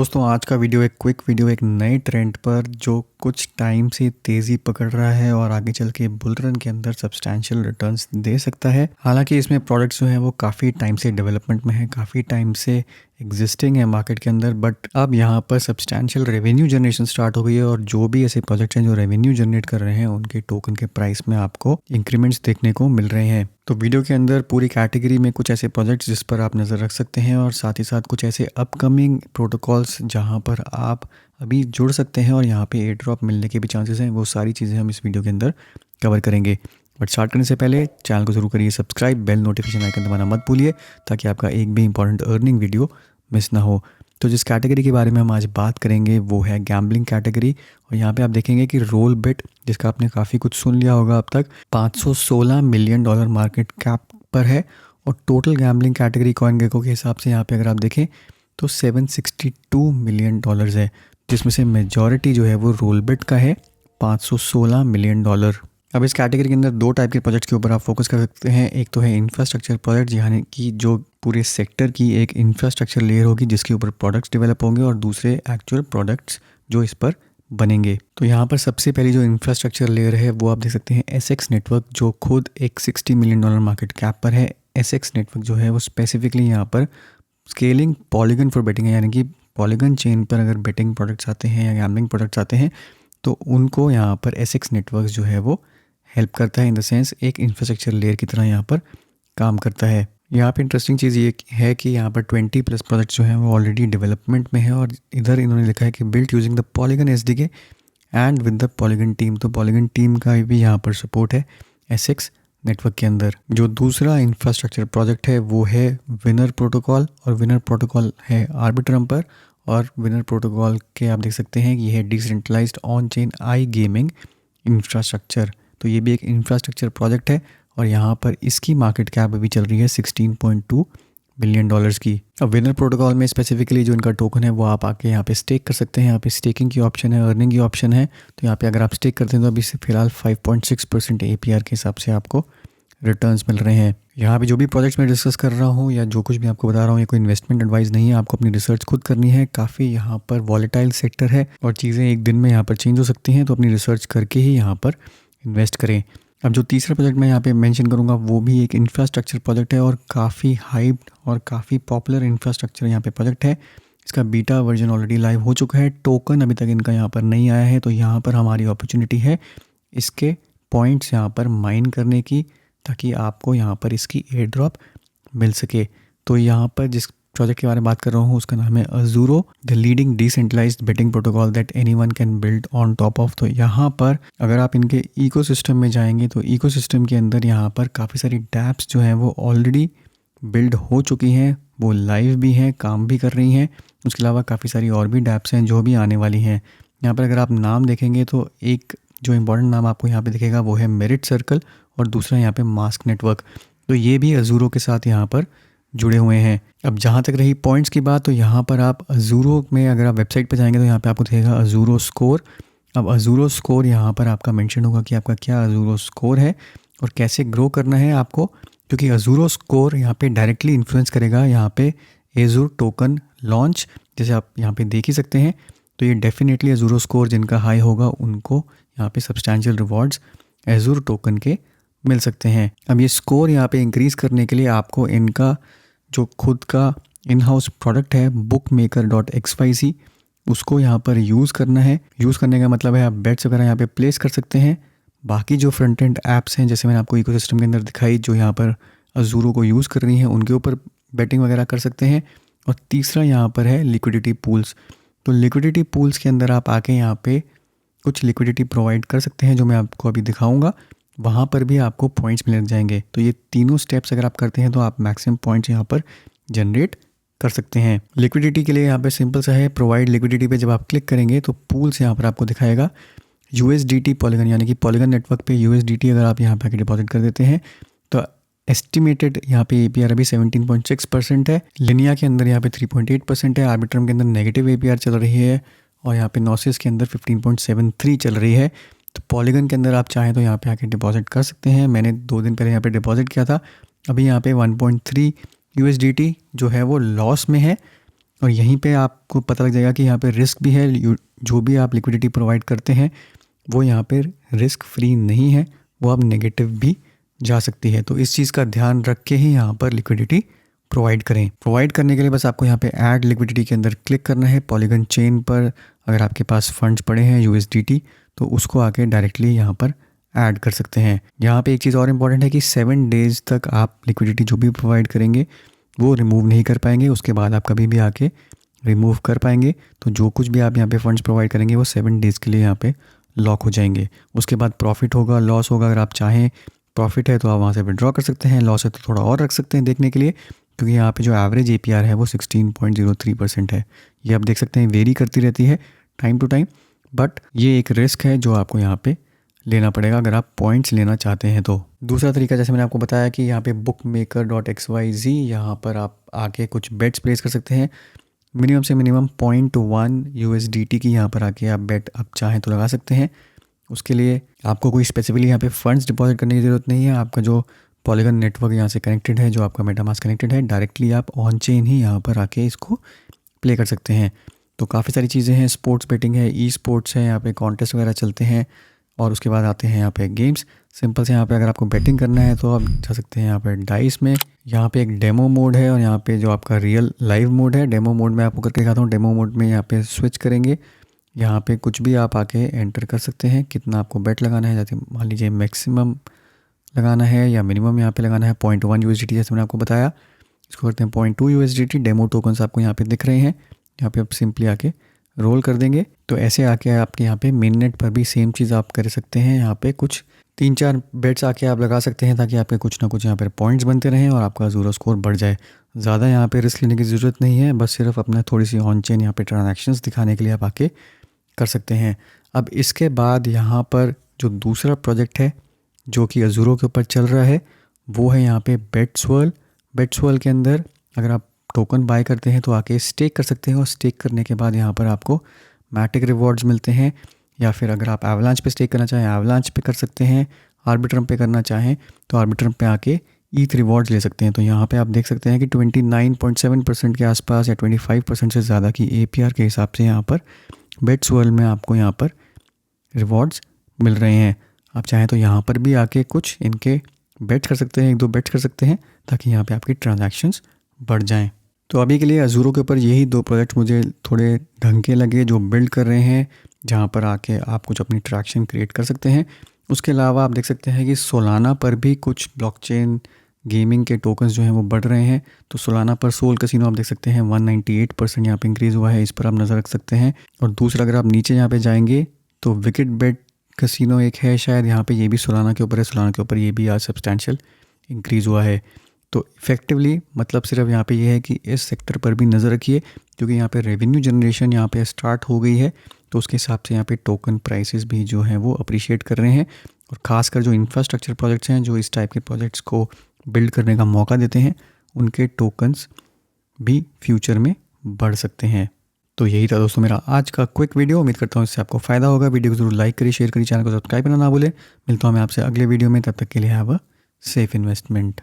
दोस्तों आज का वीडियो एक क्विक वीडियो एक नए ट्रेंड पर जो कुछ टाइम से तेज़ी पकड़ रहा है और आगे चल के बुल रन के अंदर सब्सटैंशियल रिटर्न्स दे सकता है। हालांकि इसमें प्रोडक्ट्स जो हैं वो काफ़ी टाइम से डेवलपमेंट में है, काफ़ी टाइम से एग्जिस्टिंग है मार्केट के अंदर, बट अब यहाँ पर सब्सटैंशियल रेवेन्यू जनरेशन स्टार्ट हो गई है और जो भी ऐसे प्रोजेक्ट्स हैं जो रेवेन्यू जनरेट कर रहे हैं उनके टोकन के प्राइस में आपको इंक्रीमेंट्स देखने को मिल रहे हैं। तो वीडियो के अंदर पूरी कैटेगरी में कुछ ऐसे प्रोजेक्ट्स जिस पर आप नज़र रख सकते हैं और साथ ही साथ कुछ ऐसे अपकमिंग प्रोटोकॉल्स जहां पर आप अभी जुड़ सकते हैं और यहाँ पे एयर ड्रॉप मिलने के भी चांसेस हैं, वो सारी चीज़ें हम इस वीडियो के अंदर कवर करेंगे। बट स्टार्ट करने से पहले चैनल को ज़रूर करिए सब्सक्राइब, बेल नोटिफिकेशन आइकन दबाना मत भूलिए ताकि आपका एक भी इंपॉर्टेंट अर्निंग वीडियो मिस ना हो। तो जिस कैटेगरी के बारे में हम आज बात करेंगे वो है गैम्बलिंग कैटेगरी। और यहाँ पे आप देखेंगे कि रोल बिट, जिसका आपने काफ़ी कुछ सुन लिया होगा अब तक, $516 मिलियन मार्केट कैप पर है और टोटल गैम्बलिंग कैटेगरी CoinGecko के हिसाब से यहाँ पे अगर आप देखें तो $762 मिलियन है, जिसमें से मेजॉरिटी जो है वो रोल बिट का है, $516 मिलियन। अब इस कैटेगरी के अंदर दो टाइप के प्रोजेक्ट्स के ऊपर आप फोकस कर सकते हैं। एक तो है इंफ्रास्ट्रक्चर प्रोजेक्ट, यानी कि जो पूरे सेक्टर की एक इंफ्रास्ट्रक्चर लेयर होगी जिसके ऊपर प्रोडक्ट्स डेवलप होंगे, और दूसरे एक्चुअल प्रोडक्ट्स जो इस पर बनेंगे। तो यहाँ पर सबसे पहली जो इंफ्रास्ट्रक्चर लेयर है वो आप देख सकते हैं एसएक्स नेटवर्क, जो खुद एक $60 मिलियन मार्केट कैप पर है। एसएक्स नेटवर्क जो है वो स्पेसिफिकली यहाँ पर स्केलिंग पॉलीगन फॉर बेटिंग है, यानी कि पॉलीगन चेन पर अगर बेटिंग प्रोडक्ट्स आते हैं या गैम्बलिंग प्रोडक्ट्स आते हैं तो उनको यहाँ पर एसएक्स नेटवर्क जो है वो हेल्प करता है, इन द सेंस एक इंफ्रास्ट्रक्चर लेयर की तरह यहाँ पर काम करता है। यहाँ पे इंटरेस्टिंग चीज़ ये है कि यहाँ पर 20+ प्रोजेक्ट्स जो हैं वो ऑलरेडी डेवलपमेंट में है और इधर इन्होंने लिखा है कि built using the polygon SDK and with the polygon team. तो पॉलीगन टीम का भी यहाँ पर सपोर्ट है एसएक्स नेटवर्क के अंदर। जो दूसरा इंफ्रास्ट्रक्चर प्रोजेक्ट है वो है विनर प्रोटोकॉल, और विनर प्रोटोकॉल है आर्बिट्रम पर। और विनर प्रोटोकॉल के आप देख सकते हैं कि ये है decentralised on chain AI gaming infrastructure. तो ये भी एक इंफ्रास्ट्रक्चर प्रोजेक्ट है और यहाँ पर इसकी मार्केट कैप अभी चल रही है $16.2 बिलियन की। अब विनर प्रोटोकॉल में स्पेसिफिकली जो इनका टोकन है वो आप आके यहाँ पे स्टेक कर सकते हैं। यहाँ पे स्टेकिंग की ऑप्शन है, अर्निंग की ऑप्शन है। तो यहाँ पे अगर आप स्टेक करते हैं तो अभी से फिलहाल 5.6% APR के हिसाब से आपको रिटर्न्स मिल रहे हैं। यहाँ पे जो भी प्रोजेक्ट्स मैं डिस्कस कर रहा हूँ या जो कुछ भी आपको बता रहा हूँ ये कोई इन्वेस्टमेंट एडवाइस नहीं है, आपको अपनी रिसर्च खुद करनी है। काफ़ी यहाँ पर वॉलेटाइल सेक्टर है और चीज़ें एक दिन में यहाँ पर चेंज हो सकती हैं, तो अपनी रिसर्च करके ही यहाँ पर इन्वेस्ट करें। अब जो तीसरा प्रोजेक्ट मैं यहाँ पे मेंशन करूँगा वो भी एक इंफ्रास्ट्रक्चर प्रोजेक्ट है और काफ़ी हाइप्ड और काफ़ी पॉपुलर इंफ्रास्ट्रक्चर यहाँ पे प्रोजेक्ट है। इसका बीटा वर्जन ऑलरेडी लाइव हो चुका है, टोकन अभी तक इनका यहाँ पर नहीं आया है। तो यहाँ पर हमारी अपॉर्चुनिटी है इसके पॉइंट्स यहाँ पर माइन करने की, ताकि आपको यहाँ पर इसकी एयर ड्रॉप मिल सके। तो यहाँ पर जिस प्रोजेक्ट के बारे में बात कर रहा हूँ उसका नाम है Azuro, the leading decentralized betting protocol that anyone can build on top of. तो यहाँ पर अगर आप इनके इकोसिस्टम में जाएंगे तो इकोसिस्टम के अंदर यहाँ पर काफ़ी सारी डैप्स जो हैं वो ऑलरेडी बिल्ड हो चुकी हैं, वो लाइव भी हैं, काम भी कर रही हैं। उसके अलावा काफ़ी सारी और भी डैप्स हैं जो भी आने वाली हैं। यहाँ पर अगर आप नाम देखेंगे तो एक जो इम्पोर्टेंट नाम आपको यहाँ पे दिखेगा वो है मेरिट सर्कल और दूसरा यहाँ पे मास्क नेटवर्क। तो ये भी अजूरो के साथ यहाँ पर जुड़े हुए हैं। अब जहाँ तक रही पॉइंट्स की बात, तो यहाँ पर आप अजूरो में अगर आप वेबसाइट पर जाएंगे तो यहाँ पे आपको दिखेगा अजूरो स्कोर। अब अजूरो स्कोर यहाँ पर आपका मेंशन होगा कि आपका क्या अजूरो स्कोर है और कैसे ग्रो करना है आपको, क्योंकि अजूरो स्कोर यहाँ पे डायरेक्टली इन्फ्लुएंस करेगा यहाँ पे एजूर टोकन लॉन्च। जैसे आप यहाँ पे देख ही सकते हैं, तो ये डेफिनेटली अजूरो स्कोर जिनका हाई होगा उनको यहाँ पे सब्सटैंशियल रिवॉर्ड्स एजूर टोकन के मिल सकते हैं। अब ये स्कोर यहाँ पे इंक्रीज़ करने के लिए आपको इनका जो खुद का इन हाउस प्रोडक्ट है bookmaker.xyz, उसको यहाँ पर यूज़ करना है। यूज़ करने का मतलब है आप बेट्स वगैरह यहाँ पे प्लेस कर सकते हैं। बाकी जो फ्रंट एंड ऐप्स हैं जैसे मैंने आपको इकोसिस्टम के अंदर दिखाई जो यहाँ पर अजूरो को यूज़ कर रही हैं उनके ऊपर बेटिंग वगैरह कर सकते हैं। और तीसरा यहाँ पर है लिक्विडिटी पूल्स। तो लिक्विडिटी पूल्स के अंदर आप आके यहाँ पे कुछ लिक्विडिटी प्रोवाइड कर सकते हैं जो मैं आपको अभी दिखाऊंगा, वहाँ पर भी आपको पॉइंट्स मिल जाएंगे। तो ये तीनों स्टेप्स अगर आप करते हैं तो आप मैक्सिमम पॉइंट्स यहाँ पर जनरेट कर सकते हैं। लिक्विडिटी के लिए यहाँ पे सिंपल सा है, प्रोवाइड लिक्विडिटी पे जब आप क्लिक करेंगे तो पूल्स यहाँ पर आपको दिखाएगा USDT पॉलीगन, यानी कि पॉलीगन नेटवर्क पे USDT अगर आप यहाँ पे आके डिपॉजिट कर देते हैं तो एस्टिमेटेड यहाँ पे APR अभी 17.6% है। लिनिया के अंदर यहाँ पे 3.8% है, आर्बिट्रम के अंदर नेगेटिव APR चल रही है और यहाँ पे नोसिस के अंदर 15.73 चल रही है। तो पॉलीगन के अंदर आप चाहें तो यहाँ पे आके डिपॉजिट कर सकते हैं। मैंने 2 दिन पहले यहाँ पे डिपॉजिट किया था। अभी यहाँ पे 1.3 USDT जो है वो लॉस में है और यहीं पे आपको पता लग जाएगा कि यहाँ पे रिस्क भी है। जो भी आप लिक्विडिटी प्रोवाइड करते हैं वो यहाँ पे रिस्क फ्री नहीं है, वो अब नेगेटिव भी जा सकती है। तो इस चीज़ का ध्यान रख के ही यहाँ पर लिक्विडिटी प्रोवाइड करें। प्रोवाइड करने के लिए बस आपको यहाँ पे ऐड लिक्विडिटी के अंदर क्लिक करना है। पॉलीगन चेन पर अगर आपके पास फंड्स पड़े हैं USDT, तो उसको आके डायरेक्टली यहाँ पर ऐड कर सकते हैं। यहाँ पे एक चीज़ और इम्पॉर्टेंट है कि 7 डेज़ तक आप लिक्विडिटी जो भी प्रोवाइड करेंगे वो रिमूव नहीं कर पाएंगे। उसके बाद आप कभी भी आके रिमूव कर पाएंगे। तो जो कुछ भी आप यहाँ पे फंड्स प्रोवाइड करेंगे वो 7 डेज़ के लिए यहाँ पे लॉक हो जाएंगे। उसके बाद प्रॉफिट होगा, लॉस होगा, अगर आप चाहें प्रॉफिट है तो आप वहाँ से विड्रॉ कर सकते हैं, लॉस है तो थोड़ा और रख सकते हैं देखने के लिए, क्योंकि यहाँ पे जो एवरेज APR है वो 16.03% है। ये आप देख सकते हैं वेरी करती रहती है टाइम टू टाइम, बट ये एक रिस्क है जो आपको यहाँ पे लेना पड़ेगा अगर आप पॉइंट्स लेना चाहते हैं। तो दूसरा तरीका, जैसे मैंने आपको बताया कि यहाँ पे bookmaker.xyz, यहाँ पर आप आके कुछ बेट्स प्लेस कर सकते हैं। मिनिमम से मिनिमम 0.1 USDT की यहाँ पर आके आप बेट आप चाहें तो लगा सकते हैं। उसके लिए आपको कोई स्पेसिफिकली यहाँ पे फंड्स डिपॉजिट करने की ज़रूरत नहीं है। आपका जो पॉलीगन नेटवर्क यहाँ से कनेक्टेड है, जो आपका मेटामास्क कनेक्टेड है, डायरेक्टली आप ऑन चेन ही यहाँ पर आके इसको प्ले कर सकते हैं। तो काफ़ी सारी चीज़ें हैं, स्पोर्ट्स बेटिंग है, स्पोर्ट्स है, यहाँ पे कॉन्टेस्ट वगैरह चलते हैं, और उसके बाद आते हैं यहाँ पे गेम्स। सिंपल से यहाँ पे अगर आपको बैटिंग करना है तो आप जा सकते हैं यहाँ पे डाइस में। यहाँ पे एक डेमो मोड है और यहाँ पे जो आपका रियल लाइव मोड है। डेमो मोड में आपको करके दिखाता हूँ। डेमो मोड में यहाँ पे स्विच करेंगे, यहाँ पे कुछ भी आप आके एंटर कर सकते हैं कितना आपको बेट लगाना है। जैसे मान लीजिए मैक्सिमम लगाना है या मिनिमम यहाँ पे लगाना है 0.1 USDT, जैसे मैंने आपको बताया। इसको करते हैं 0.2 USDT। डेमो टोकन्स आपको यहाँ पे दिख रहे हैं, यहाँ पे आप सिंपली आके रोल कर देंगे। तो ऐसे आके आपके यहाँ पे मेन नेट पर भी सेम चीज़ आप कर सकते हैं। यहाँ पे कुछ 3-4 बेट्स आके आप लगा सकते हैं ताकि आपके कुछ ना कुछ यहाँ पर पॉइंट्स बनते रहें और आपका ज़ीरो स्कोर बढ़ जाए। ज़्यादा यहाँ पे रिस्क लेने की ज़रूरत नहीं है, बस सिर्फ अपना थोड़ी सी ऑन चेन यहाँ पे ट्रांजैक्शंस दिखाने के लिए आप आके कर सकते हैं। अब इसके बाद यहाँ पर जो दूसरा प्रोजेक्ट है जो कि अज़ूरो के ऊपर चल रहा है वो है यहाँ पे बेट्सवर्ल। बेट्सवर्ल के अंदर अगर आप टोकन बाय करते हैं तो आके स्टेक कर सकते हैं, और स्टेक करने के बाद यहाँ पर आपको मैटिक रिवॉर्ड्स मिलते हैं। या फिर अगर आप एवलांच पे स्टेक करना चाहें एवलांच पे कर सकते हैं, आर्बिट्रम पे करना चाहें तो आर्बिट्रम पे आके ईथ रिवॉर्ड्स ले सकते हैं। तो यहाँ पे आप देख सकते हैं कि 29.7% के आसपास या 25% से ज़्यादा की APR के हिसाब से यहाँ पर बेट्सवर्ल में आपको यहाँ पर रिवॉर्ड्स मिल रहे हैं। आप चाहें तो यहाँ पर भी आके कुछ इनके बेट्स कर सकते हैं, 1-2 बेट्स कर सकते हैं ताकि यहाँ पे आपकी ट्रांजैक्शंस बढ़ जाएं। तो अभी के लिए अज़ूरो के ऊपर यही 2 प्रोजेक्ट मुझे थोड़े ढंग के लगे जो बिल्ड कर रहे हैं, जहाँ पर आके आप कुछ अपनी ट्रैक्शन क्रिएट कर सकते हैं। उसके अलावा आप देख सकते हैं कि सोलाना पर भी कुछ ब्लॉकचेन गेमिंग के टोकन्स जो हैं वो बढ़ रहे हैं। तो सोलाना पर सोल कैसीनो आप देख सकते हैं 198% यहाँ पे इंक्रीज़ हुआ है, इस पर आप नज़र रख सकते हैं। और दूसरा अगर आप नीचे यहाँ पे जाएंगे तो विकेट बेट कैसीनो एक है शायद, यहाँ पे ये भी सोलाना के ऊपर है। सोलाना के ऊपर ये भी आज सब्सटैंशियल इंक्रीज़ हुआ है। तो इफ़ेक्टिवली मतलब सिर्फ यहाँ पे ये है कि इस सेक्टर पर भी नज़र रखिए, क्योंकि यहाँ पे रेवेन्यू जनरेशन यहाँ पे स्टार्ट हो गई है। तो उसके हिसाब से यहाँ पे टोकन प्राइसेस भी जो हैं वो अप्रिशिएट कर रहे हैं। और ख़ासकर जो इंफ्रास्ट्रक्चर प्रोजेक्ट्स हैं जो इस टाइप के प्रोजेक्ट्स को बिल्ड करने का मौका देते हैं, उनके टोकन्स भी फ्यूचर में बढ़ सकते हैं। तो यही था दोस्तों मेरा आज का क्विक वीडियो। उम्मीद करता हूँ इससे आपको फ़ायदा होगा। वीडियो को जरूर लाइक करिए, शेयर करिए, चैनल को सब्सक्राइब करना ना भूलें। मिलता हूँ मैं आपसे अगले वीडियो में, तब तक के लिए हैव अ सेफ इन्वेस्टमेंट।